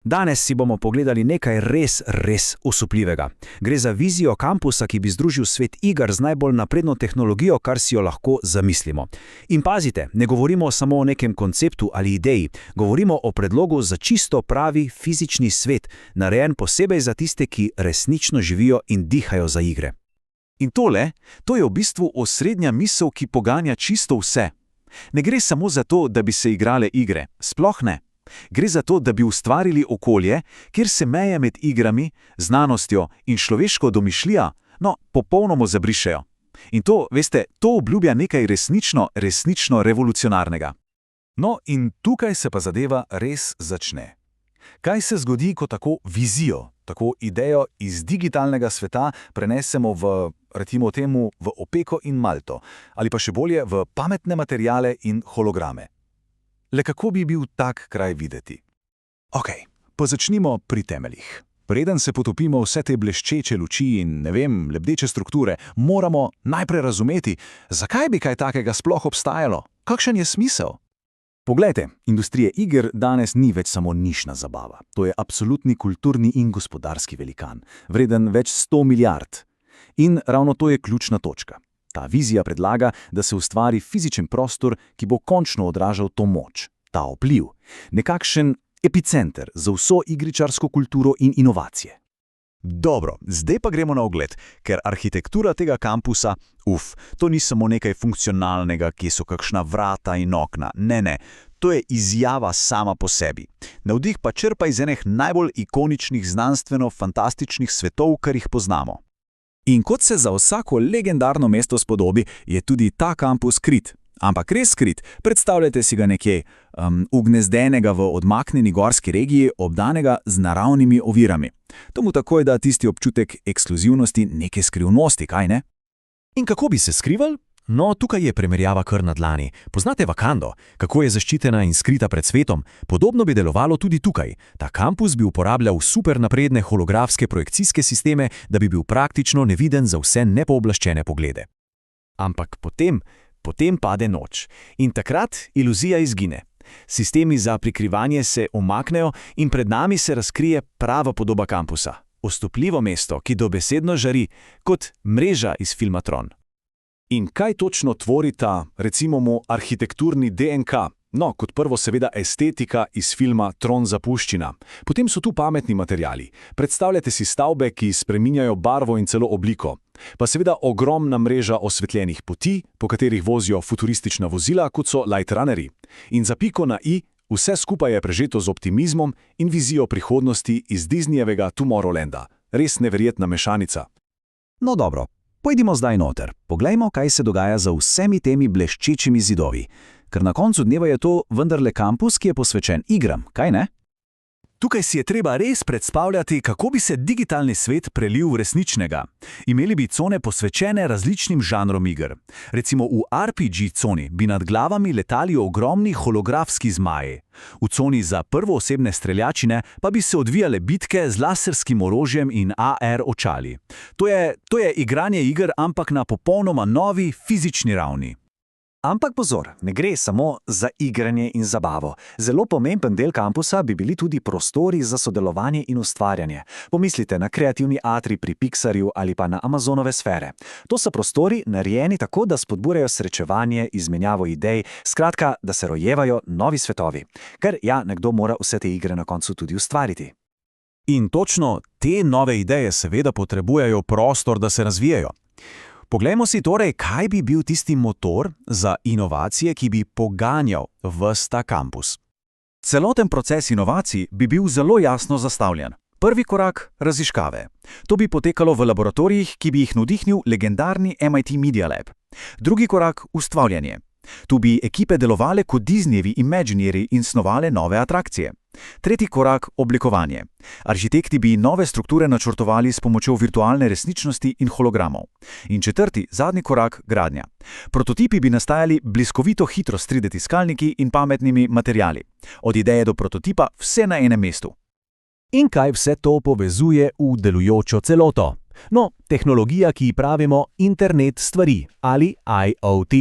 Danes si bomo pogledali nekaj res osupljivega. Gre za vizijo kampusa, ki bi združil svet iger z najbolj napredno tehnologijo, kar si jo lahko zamislimo. In pazite, ne govorimo samo o nekem konceptu ali ideji, govorimo o predlogu za čisto pravi fizični svet, narejen posebej za tiste, ki resnično živijo in dihajo za igre. In to je v bistvu osrednja misel, ki poganja čisto vse. Ne gre samo za to, da bi se igrale igre, sploh ne. Gre za to, da bi ustvarili okolje, kjer se meje med igrami, znanostjo in človeško domišljijo, popolnoma zabrišejo. In to obljublja nekaj resnično revolucionarnega. No, in tukaj se pa zadeva res začne. Kaj se zgodi, ko tako vizijo, tako idejo iz digitalnega sveta prenesemo v opeko in malto, ali pa še bolje v pametne materiale in holograme? Le kako bi bil tak kraj videti? Pa začnimo pri temeljih. Preden se potopimo vse te bleščeče luči in, lebdeče strukture, moramo najprej razumeti, zakaj bi kaj takega sploh obstajalo? Kakšen je smisel? Poglejte, industrija iger danes ni več samo nišna zabava. To je absolutni kulturni in gospodarski velikan, vreden več 100 milijard. In ravno to je ključna točka. Ta vizija predlaga, da se ustvari fizičen prostor, ki bo končno odražal to moč, ta vpliv, nekakšen epicenter za vso igričarsko kulturo in inovacije. Dobro, zdaj pa gremo na ogled, ker arhitektura tega kampusa, to ni samo nekaj funkcionalnega, kje so kakšna vrata in okna, ne, to je izjava sama po sebi. Navdih pa črpa iz enih najbolj ikoničnih znanstveno-fantastičnih svetov, kar jih poznamo. In kot se za vsako legendarno mesto spodobi, je tudi ta kampus skrit. Ampak res skrit, predstavljajte si ga nekje, ugnezdenega v odmaknjeni gorski regiji, obdanega z naravnimi ovirami. To mu takoj da tisti občutek ekskluzivnosti, neke skrivnosti, kaj ne? In kako bi se skrival? No, tukaj je primerjava kar na dlani. Poznate Wakando, kako je zaščitena in skrita pred svetom? Podobno bi delovalo tudi tukaj. Ta kampus bi uporabljal super napredne holografske projekcijske sisteme, da bi bil praktično neviden za vse nepooblaščene poglede. Ampak potem pade noč. In takrat iluzija izgine. Sistemi za prikrivanje se umaknejo in pred nami se razkrije prava podoba kampusa. Ostopljivo mesto, ki dobesedno žari, kot mreža iz filma Tron. In kaj točno tvori ta, recimo mu, arhitekturni DNK? No, kot prvo seveda estetika iz filma Tron zapuščina. Potem so tu pametni materiali. Predstavljate si stavbe, ki spreminjajo barvo in celo obliko. Pa seveda ogromna mreža osvetljenih poti, po katerih vozijo futuristična vozila, kot so Light Runnerji. In za piko na i, vse skupaj je prežeto z optimizmom in vizijo prihodnosti iz Disneyjevega Tomorrowlanda. Res neverjetna mešanica. No dobro, pojdimo zdaj noter. Poglejmo, kaj se dogaja za vsemi temi bleščečimi zidovi. Ker na koncu dneva je to vendarle kampus, ki je posvečen igram, kaj ne? Tukaj si je treba res predstavljati, kako bi se digitalni svet prelil v resničnega. Imeli bi cone posvečene različnim žanrom iger. Recimo v RPG coni bi nad glavami letali ogromni holografski zmaji. V coni za prvoosebne streljačine pa bi se odvijale bitke z laserskim orožjem in AR očali. To je igranje iger, ampak na popolnoma novi fizični ravni. Ampak pozor, ne gre samo za igranje in zabavo. Zelo pomemben del kampusa bi bili tudi prostori za sodelovanje in ustvarjanje. Pomislite na kreativni atrij pri Pixarju ali pa na Amazonove sfere. To so prostori narejeni tako, da spodbujajo srečevanje, izmenjavo idej, skratka, da se rojevajo novi svetovi. Ker nekdo mora vse te igre na koncu tudi ustvariti. In točno te nove ideje seveda potrebujejo prostor, da se razvijajo. Poglejmo si torej, kaj bi bil tisti motor za inovacije, ki bi poganjal ves ta kampus. Celoten proces inovacij bi bil zelo jasno zastavljen. Prvi korak – raziskave. To bi potekalo v laboratorijih, ki bi jih navdihnil legendarni MIT Media Lab. Drugi korak – ustvarjanje. Tu bi ekipe delovale kot Disneyjevi Imagineeri in snovale nove atrakcije. Tretji korak – oblikovanje. Arhitekti bi nove strukture načrtovali s pomočjo virtualne resničnosti in hologramov. In četrti, zadnji korak – gradnja. Prototipi bi nastajali bliskovito hitro s 3D tiskalniki in pametnimi materiali. Od ideje do prototipa vse na enem mestu. In kaj vse to povezuje v delujočo celoto? No, tehnologija, ki ji pravimo internet stvari ali IoT.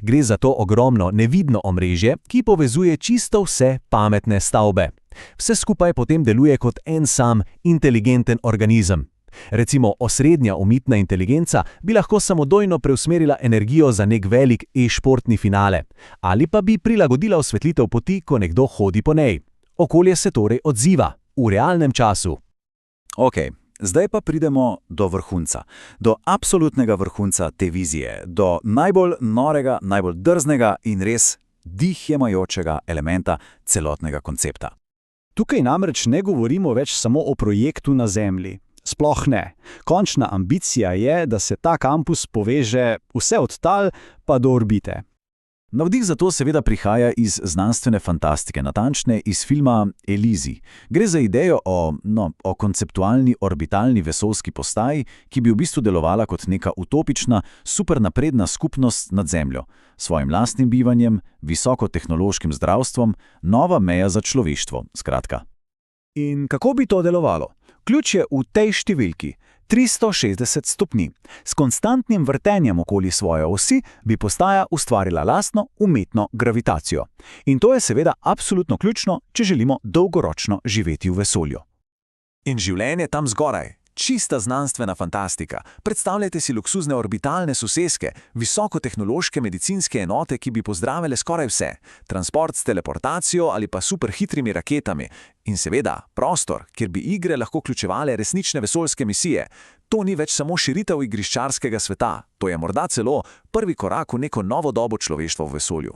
Gre za to ogromno nevidno omrežje, ki povezuje čisto vse pametne stavbe. Vse skupaj potem deluje kot en sam inteligenten organizem. Recimo osrednja umetna inteligenca bi lahko samodejno preusmerila energijo za nek velik e-športni finale, ali pa bi prilagodila osvetlitev poti, ko nekdo hodi po njej. Okolje se torej odziva v realnem času. Ok, zdaj pa pridemo do vrhunca, do absolutnega vrhunca te vizije, do najbolj norega, najbolj drznega in res dihjemajočega elementa celotnega koncepta. Tukaj namreč ne govorimo več samo o projektu na Zemlji. Sploh ne. Končna ambicija je, da se ta kampus poveže vse od tal pa do orbite. Navdih za to seveda prihaja iz znanstvene fantastike, natančne iz filma Elysi. Gre za idejo o konceptualni orbitalni vesoljski postaji, ki bi v bistvu delovala kot neka utopična, supernapredna skupnost nad Zemljo, s svojim lastnim bivanjem, visokotehnološkim zdravstvom, nova meja za človeštvo, skratka. In kako bi to delovalo? Ključ je v tej številki, 360 stopni. S konstantnim vrtenjem okoli svoje osi bi postaja ustvarila lastno umetno gravitacijo. In to je seveda absolutno ključno, če želimo dolgoročno živeti v vesolju. In življenje tam zgoraj. Čista znanstvena fantastika. Predstavljajte si luksuzne orbitalne soseske, visokotehnološke medicinske enote, ki bi pozdravile skoraj vse. Transport s teleportacijo ali pa superhitrimi raketami. In seveda prostor, kjer bi igre lahko vključevale resnične vesoljske misije. To ni več samo širitev igriščarskega sveta. To je morda celo prvi korak v neko novo dobo človeštva v vesolju.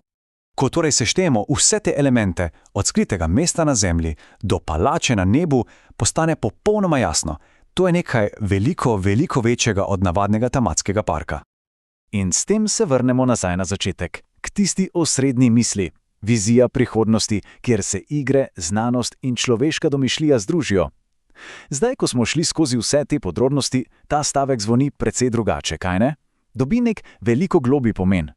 Ko torej seštejemo vse te elemente, od skritega mesta na Zemlji do palače na nebu, postane popolnoma jasno. To je nekaj veliko, veliko večjega od navadnega tematskega parka. In s tem se vrnemo nazaj na začetek, k tisti osrednji misli, vizija prihodnosti, kjer se igre, znanost in človeška domišljija združijo. Zdaj, ko smo šli skozi vse te podrobnosti, ta stavek zvoni precej drugače, kaj ne? Dobi nek veliko globlji pomen.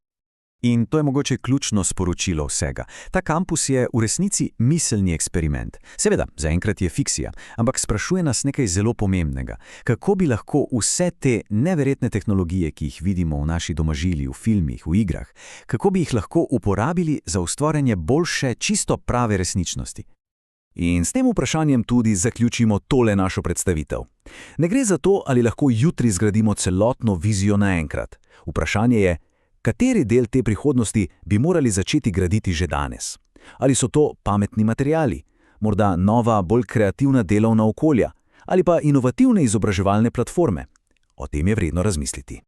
In to je mogoče ključno sporočilo vsega. Ta kampus je v resnici miselni eksperiment. Seveda, zaenkrat je fikcija, ampak sprašuje nas nekaj zelo pomembnega. Kako bi lahko vse te neverjetne tehnologije, ki jih vidimo v naši domažili, v filmih, v igrah, kako bi jih lahko uporabili za ustvarjanje boljše, čisto prave resničnosti? In s tem vprašanjem tudi zaključimo tole našo predstavitev. Ne gre za to, ali lahko jutri zgradimo celotno vizijo naenkrat. Vprašanje je, kateri del te prihodnosti bi morali začeti graditi že danes? Ali so to pametni materiali, morda nova, bolj kreativna delovna okolja ali pa inovativne izobraževalne platforme? O tem je vredno razmisliti.